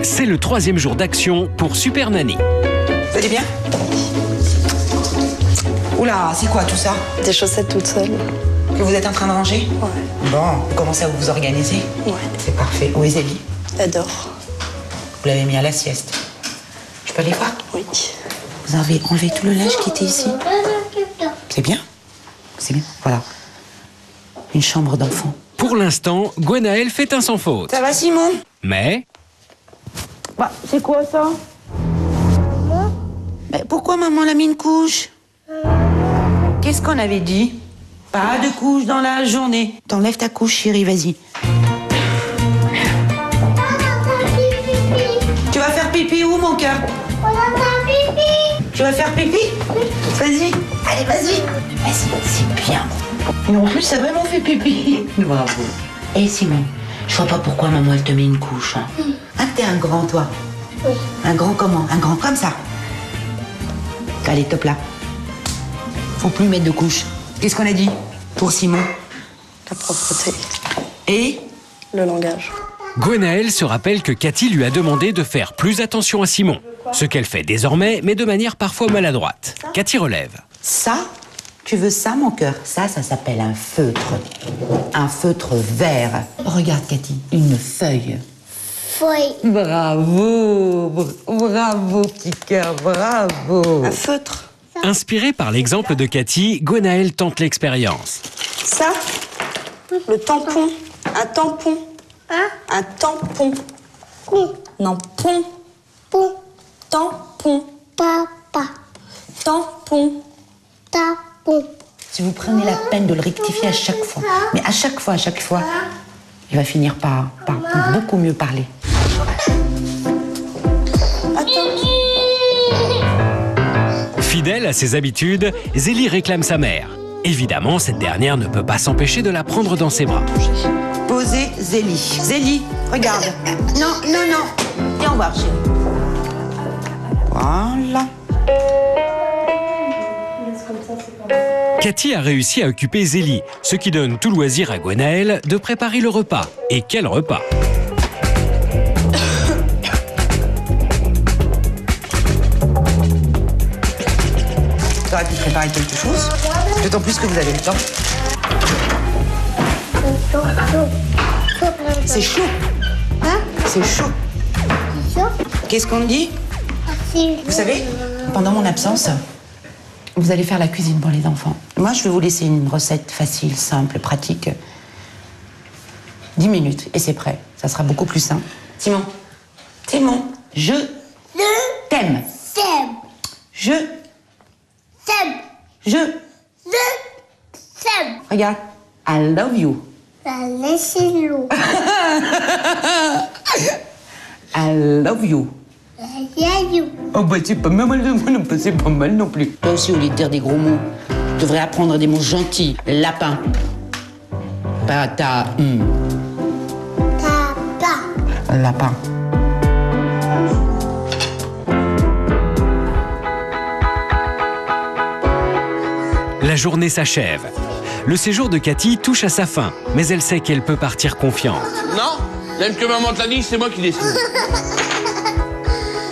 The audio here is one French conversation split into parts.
C'est le 3e jour d'action pour Super Nanny. Vous allez bien? Oula, c'est quoi tout ça? Des chaussettes toutes seules. Que vous êtes en train de ranger? Ouais. Bon, vous commencez à vous organiser? Ouais. C'est parfait. Où est Zélie? Elle dort. Vous l'avez mis à la sieste. Je peux aller voir? Oui. Vous avez enlevé tout le linge qui était ici? C'est bien? C'est bien, voilà. Une chambre d'enfant. Pour l'instant, Gwenaëlle fait un sans faute. Ça va, Simon? Mais Bah, c'est quoi ça? Mais pourquoi maman l'a mis une couche? Qu'est-ce qu'on avait dit? Pas de couche dans la journée. T'enlèves ta couche, chérie, vas-y. Tu vas faire pipi où, mon cœur? Tu vas faire pipi? Vas-y. Allez, vas-y. Vas-y, c'est bien. Et en plus, ça a vraiment fait pipi. Bravo. Et Simon, je vois pas pourquoi maman, elle te met une couche. Hein. Ah, t'es un grand, toi? Oui. Un grand comment? Un grand comme ça? Allez, top là. Faut plus mettre de couches. Qu'est-ce qu'on a dit pour Simon? La propreté. Et Le langage. Gwenaëlle se rappelle que Cathy lui a demandé de faire plus attention à Simon. Ce qu'elle fait désormais, mais de manière parfois maladroite. Cathy relève. ça, tu veux ça, mon cœur? Ça s'appelle un feutre. Un feutre vert. Regarde, Cathy, une feuille. Feuille. Bravo, bravo, petit cœur, bravo. Un feutre. Inspirée par l'exemple de Cathy, Gwenaëlle tente l'expérience. Ça, le tampon. Un tampon. Hein? Un tampon. Oui. Non, pont. Pou. Tampon. Papa. Tampon. Tapon. Si vous prenez la peine de le rectifier à chaque fois, mais à chaque fois, il va finir par beaucoup mieux parler. Fidèle à ses habitudes, Zélie réclame sa mère. Évidemment, cette dernière ne peut pas s'empêcher de la prendre dans ses bras. Posez Zélie. Zélie, regarde. Non, non, non. Viens voir, chérie. Voilà. Cathy a réussi à occuper Zélie, ce qui donne tout loisir à Gwenaëlle de préparer le repas. Et quel repas! T'aurais pu préparer quelque chose. D'autant plus que vous avez le temps. C'est chaud. Hein? C'est chaud. Qu'est-ce qu'on dit? Vous savez, pendant mon absence, vous allez faire la cuisine pour les enfants. Moi, je vais vous laisser une recette facile, simple, pratique. 10 minutes et c'est prêt. Ça sera beaucoup plus simple. Simon, Simon, je t'aime. Je regarde, I love you. Laissez-nous. I love you. Yayo. Oh bah c'est pas mal, c'est pas mal non plus. Toi aussi, au lieu de dire des gros mots, tu devrais apprendre des mots gentils. Lapin. Pata. Papa. Lapin. La journée s'achève. Le séjour de Cathy touche à sa fin, mais elle sait qu'elle peut partir confiante. Non, tel que maman te l'a dit, c'est moi qui décide.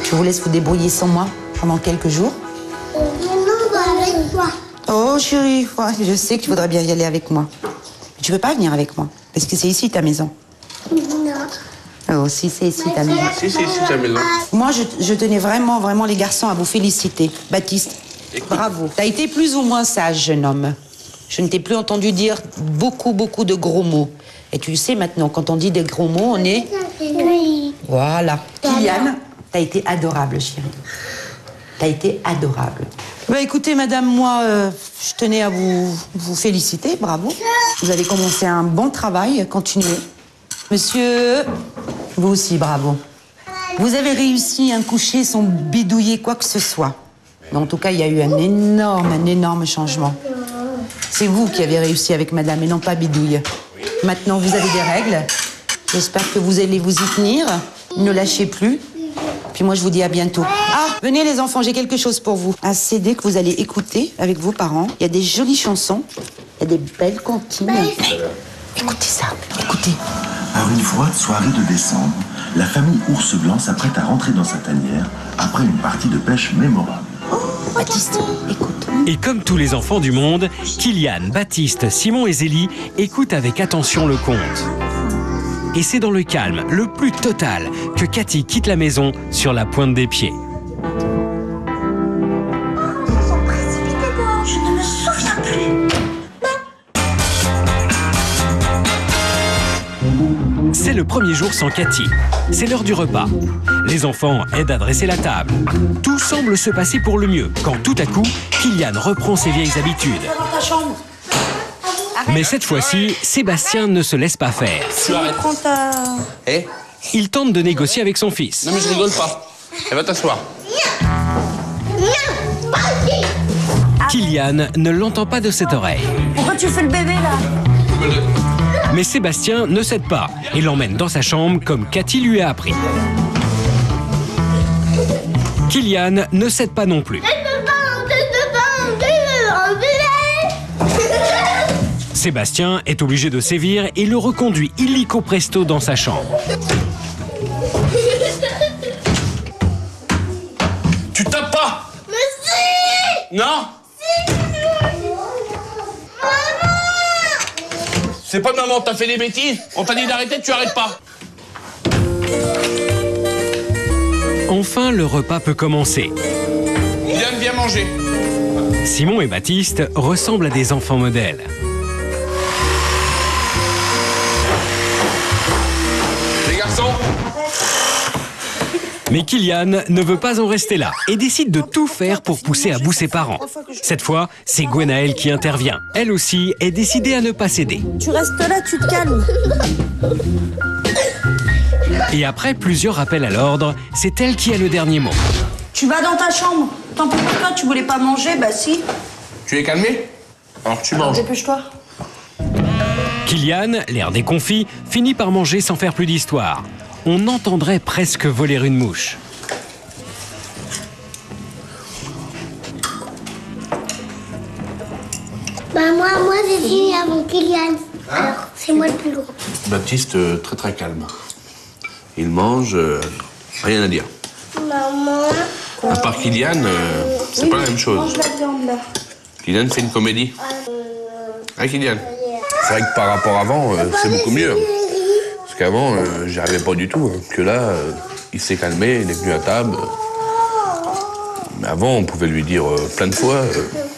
Je vous laisse vous débrouiller sans moi pendant quelques jours. Avec toi. Oh chérie, ouais, je sais que tu voudrais bien y aller avec moi. Mais tu peux pas venir avec moi, parce que c'est ici ta maison. Non. Oh si, c'est ici ta maison. Si, ta maison. Moi, je tenais vraiment les garçons à vous féliciter. Baptiste, bravo. T'as été plus ou moins sage, jeune homme. Je ne t'ai plus entendu dire beaucoup de gros mots. Et tu sais maintenant, quand on dit des gros mots, on est... Oui. Voilà. Kylian, t'as été adorable, chérie. T'as été adorable. Bah écoutez, madame, moi, je tenais à vous féliciter, bravo. Vous avez commencé un bon travail, continuez. Monsieur, vous aussi, bravo. Vous avez réussi à un coucher sans bidouiller quoi que ce soit. Mais en tout cas, il y a eu un énorme changement. C'est vous qui avez réussi avec madame et non pas Bidouille. Maintenant, vous avez des règles. J'espère que vous allez vous y tenir. Ne lâchez plus. Puis moi, je vous dis à bientôt. Ah, venez les enfants, j'ai quelque chose pour vous. Un CD que vous allez écouter avec vos parents. Il y a des jolies chansons. Il y a des belles comptines. Écoutez ça, écoutez. Par une froide soirée de décembre, la famille Ours Blanc s'apprête à rentrer dans sa tanière après une partie de pêche mémorable. Baptiste, écoute. Et comme tous les enfants du monde, Kylian, Baptiste, Simon et Zélie écoutent avec attention le conte. Et c'est dans le calme, le plus total, que Cathy quitte la maison sur la pointe des pieds. Je ne me souviens plus. C'est le premier jour sans Cathy. C'est l'heure du repas. Les enfants aident à dresser la table. Tout semble se passer pour le mieux, quand tout à coup, Kylian reprend ses vieilles habitudes. Dans ta chambre. Mais cette fois-ci, Sébastien ne se laisse pas faire. Tu arrêtes. Prends ta... Eh? Il tente de négocier avec son fils. Non mais je rigole pas. Elle va t'asseoir. Kylian ne l'entend pas de cette oreille. Pourquoi tu fais le bébé là? Mais Sébastien ne cède pas et l'emmène dans sa chambre comme Cathy lui a appris. Kylian ne cède pas non plus. Sébastien est obligé de sévir et le reconduit illico presto dans sa chambre. Tu tapes pas? Mais si! Non? C'est pas maman, t'as fait des bêtises? On t'a dit d'arrêter, tu arrêtes pas. Enfin, le repas peut commencer. Viens manger. Simon et Baptiste ressemblent à des enfants modèles. Les garçons? Mais Kylian ne veut pas en rester là et décide de tout faire pour pousser à bout ses parents. Cette fois, c'est Gwenaëlle qui intervient. Elle aussi est décidée à ne pas céder. Tu restes là, tu te calmes. Et après plusieurs rappels à l'ordre, c'est elle qui a le dernier mot. Tu vas dans ta chambre. Tant pis pour toi, tu voulais pas manger, bah si. Tu es calmé? Alors tu manges. Dépêche-toi. Kylian, l'air déconfit, finit par manger sans faire plus d'histoire. On entendrait presque voler une mouche. Bah moi j'ai fini avant Kylian. Alors, c'est moi le plus gros. Baptiste, très calme. Il mange, rien à dire. Maman. À part Kylian, c'est pas la même chose. Mange la viande là. Kylian fait une comédie. Ah Kylian. C'est vrai que par rapport à avant, c'est beaucoup mieux. Parce qu'avant, j'y arrivais pas du tout. Que là, il s'est calmé, il est venu à table. Mais avant, on pouvait lui dire plein de fois.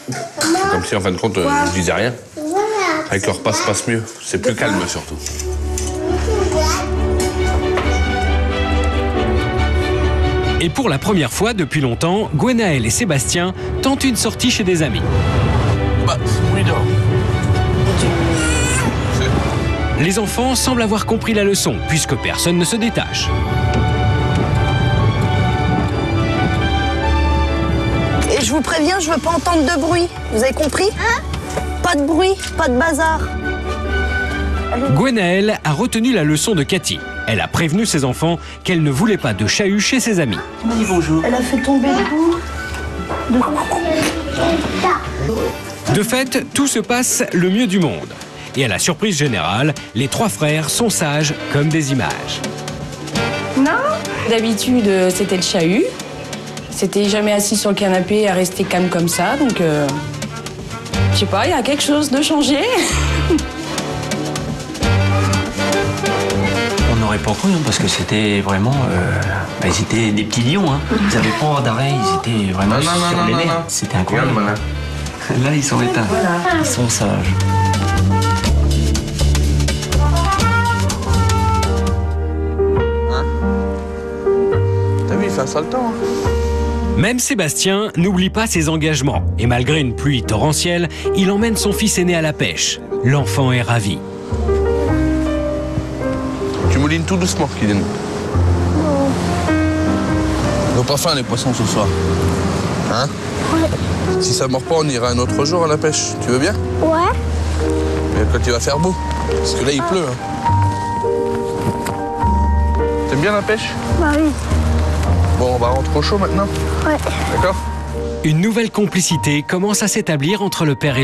C'est comme si, en fin de compte, je disais rien. Avec le repas, ça passe mieux. C'est plus calme, surtout. Et pour la première fois depuis longtemps, Gwenaëlle et Sébastien tentent une sortie chez des amis. Bah, oui, non. Les enfants semblent avoir compris la leçon, puisque personne ne se détache. Et je vous préviens, je veux pas entendre de bruit. Vous avez compris? Pas de bruit, pas de bazar. Gwenaëlle a retenu la leçon de Cathy. Elle a prévenu ses enfants qu'elle ne voulait pas de chahut chez ses amis. Elle a fait tomber le coup. De fait, tout se passe le mieux du monde. Et à la surprise générale, les trois frères sont sages comme des images. D'habitude, c'était le chahut. C'était jamais assis sur le canapé à rester calme comme ça. Donc, je sais pas, il y a quelque chose de changé. On n'aurait pas cru, parce que c'était vraiment... ils étaient des petits lions, hein. Ils n'avaient pas d'arrêt, ils étaient vraiment sur les nerfs. C'était incroyable. Là, ils sont éteints. Ils sont sages. T'as vu, il fait un sale temps. Même Sébastien n'oublie pas ses engagements. Et malgré une pluie torrentielle, il emmène son fils aîné à la pêche. L'enfant est ravi. Tu moulines tout doucement, Kylian. Ils n'ont pas faim, les poissons, ce soir. Hein? Ouais. Si ça ne mord pas, on ira un autre jour à la pêche. Tu veux bien? Ouais. Mais quand il va faire beau. Parce que là, il pleut. Hein. T'aimes bien la pêche? Bah oui. Bon, on va rentrer au chaud maintenant. Ouais. D'accord? Une nouvelle complicité commence à s'établir entre le père et